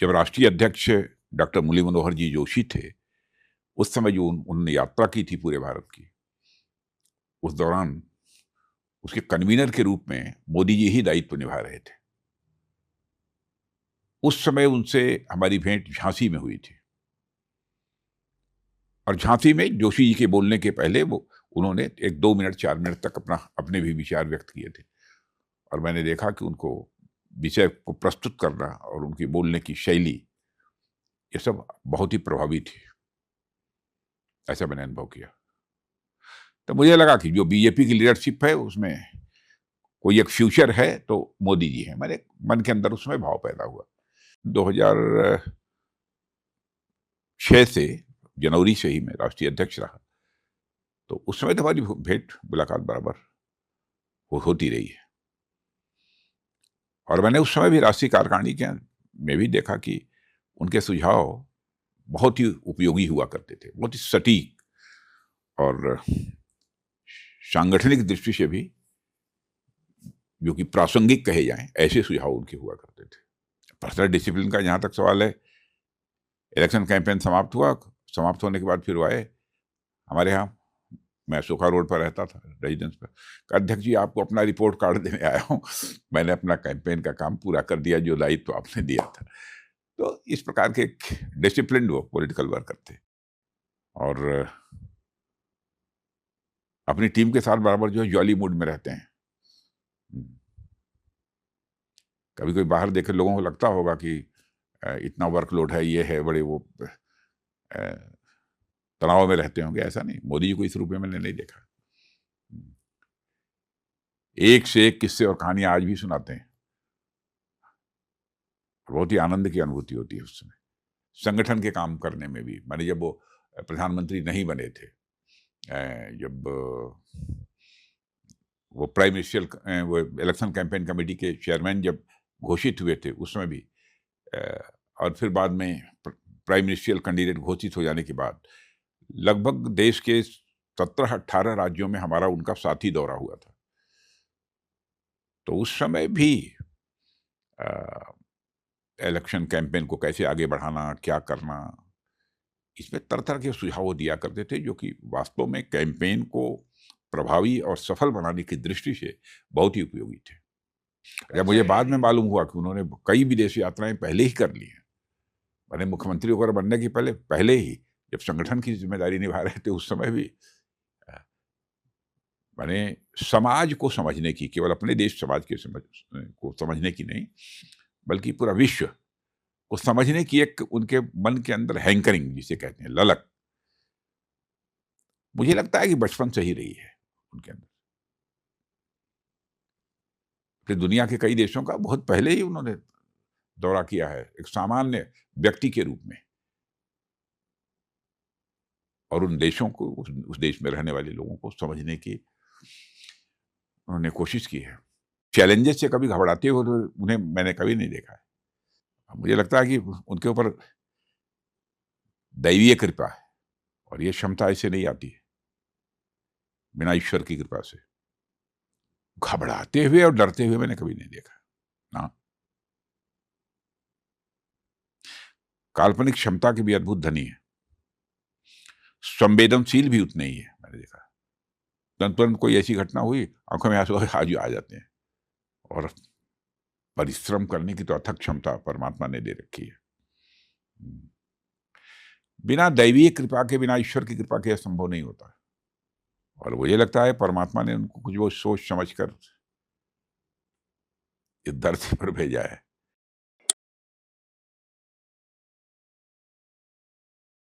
जब राष्ट्रीय अध्यक्ष डॉक्टर मुरली मनोहर जी जोशी थे, उस समय जो उन्होंने यात्रा की थी पूरे भारत की, उस दौरान उसके कन्वीनर के रूप में मोदी जी ही दायित्व निभा रहे थे। उस समय उनसे हमारी भेंट झांसी में हुई थी और झांसी में जोशी जी के बोलने के पहले उन्होंने 1-2 मिनट 4 मिनट तक अपने भी विचार व्यक्त किए थे और मैंने देखा कि उनको विषय को प्रस्तुत करना और उनकी बोलने की शैली, ये सब बहुत ही प्रभावी थी। ऐसा मैंने अनुभव किया। तो मुझे लगा कि जो बीजेपी की लीडरशिप है उसमें कोई एक फ्यूचर है तो मोदी जी हैं। मेरे मन के अंदर उसमें भाव पैदा हुआ। 2006 से जनवरी से ही मैं राष्ट्रीय अध्यक्ष रहा, तो उस समय तो हमारी भेंट मुलाकात बराबर होती रही है और मैंने उस समय भी राष्ट्रीय कार्यकारिणी के में भी देखा कि उनके सुझाव बहुत ही उपयोगी हुआ करते थे, बहुत ही सटीक और सांगठनिक दृष्टि से भी जो कि प्रासंगिक कहे जाएं, ऐसे सुझाव उनके हुआ करते थे। पर्सनल डिसिप्लिन का जहाँ तक सवाल है, इलेक्शन कैंपेन समाप्त हुआ, समाप्त होने के बाद फिर वो आए हमारे यहाँ, मैं सोखा रोड पर रहता था रेजिडेंस पर। अध्यक्ष जी, आपको अपना रिपोर्ट कार्ड देने आया हूँ, मैंने अपना कैंपेन का काम पूरा कर दिया जो दायित्व आपने दिया था। तो इस प्रकार के डिसिप्लिन वो पॉलिटिकल वर्कर थे और अपनी टीम के साथ बराबर जो है जॉली मूड में रहते हैं। कभी कोई बाहर देखे लोगों को लगता होगा कि इतना वर्कलोड है, ये है, बड़े वो तनाव में रहते होंगे, ऐसा नहीं। मोदी जी को इस रूप में मैंने नहीं देखा। एक से एक किस्से और कहानियां आज भी सुनाते हैं, बहुत ही आनंद की अनुभूति होती है उस समय संगठन के काम करने में भी। मैंने जब वो प्रधानमंत्री नहीं बने थे, जब वो प्राइम मिनिस्टर वो इलेक्शन कैंपेन कमेटी के चेयरमैन जब घोषित हुए थे उस समय भी, और फिर बाद में प्राइम मिनिस्ट्रियल कैंडिडेट घोषित हो जाने के बाद लगभग देश के 17-18 राज्यों में हमारा उनका साथी दौरा हुआ था। तो उस समय भी इलेक्शन कैंपेन को कैसे आगे बढ़ाना, क्या करना, इसमें तरह-तरह के सुझाव दिया करते थे जो कि वास्तव में कैंपेन को प्रभावी और सफल बनाने की दृष्टि से बहुत ही उपयोगी थे। जब मुझे बाद में मालूम हुआ कि उन्होंने कई विदेश यात्राएं पहले ही कर ली हैं, मैंने मुख्यमंत्री वगैरह बनने के पहले ही जब संगठन की जिम्मेदारी निभा रहे थे उस समय भी मैंने समाज को समझने की, केवल अपने देश समाज के को समझने की नहीं, बल्कि पूरा विश्व को समझने की एक उनके मन के अंदर हैंकरिंग जिसे कहते हैं, ललक, मुझे लगता है कि बचपन से ही रही है उनके अंदर। फिर दुनिया के कई देशों का बहुत पहले ही उन्होंने दौरा किया है एक सामान्य व्यक्ति के रूप में, और उन देशों को, उस देश में रहने वाले लोगों को समझने की उन्होंने कोशिश की है। चैलेंजेस से कभी घबराते हुए तो उन्हें मैंने कभी नहीं देखा है। मुझे लगता है कि उनके ऊपर दैवीय कृपा है और ये क्षमता ऐसे नहीं आती है बिना ईश्वर की कृपा से। घबराते हुए और डरते हुए मैंने कभी नहीं देखा ना। काल्पनिक क्षमता के भी अद्भुत धनी है, संवेदनशील भी उतने ही है। मैंने देखा तुरंत कोई ऐसी घटना हुई, आंखों में आंसू आज आ जाते हैं। और परिश्रम करने की तो अथक क्षमता परमात्मा ने दे रखी है। बिना दैवीय कृपा के, बिना ईश्वर की कृपा के संभव नहीं होता। और मुझे लगता है परमात्मा ने उनको कुछ वो सोच समझ कर इस धरती पर भेजा है